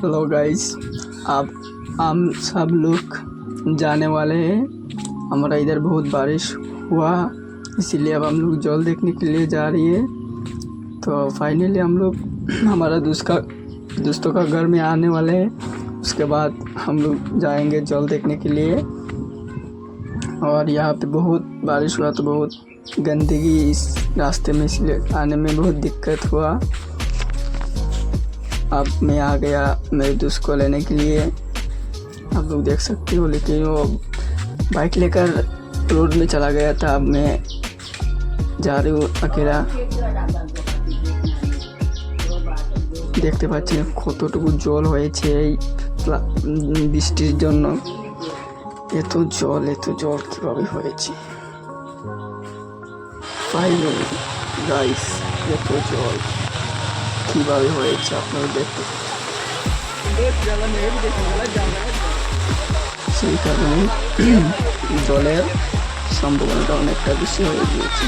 Hello guys, अब हम सब लोग जाने वाले हैं। हमारा इधर बहुत बारिश हुआ, इसीलिए अब हम लोग जल देखने के लिए जा रही है। तो फाइनली हम लोग हमारा दोस्तों का घर में आने वाले हैं। उसके बाद हम लोग जाएंगे जल देखने के लिए। और यहाँ पे बहुत बारिश हुआ तो बहुत गंदगी इस रास्ते में, इसलिए आने में बहुत दिक्कत हुआ। अब मैं आ गया मेरे दोस्त को लेने के लिए, आप लोग देख सकते हो। लेकिन वो बाइक लेकर रोड में चला गया था। अब मैं जा रही हूँ अकेला। দেখতে পাচ্ছেন কতটুকু জল হয়েছে এই বৃষ্টির জন্য। এত জল কিভাবে হয়েছে ফাইনালি গাইস, এত জল কিভাবে হয়েছে আপনারা দেখতে। সেই কারণে জলের সম্ভাবনাটা অনেকটা বেশি হয়ে গিয়েছে।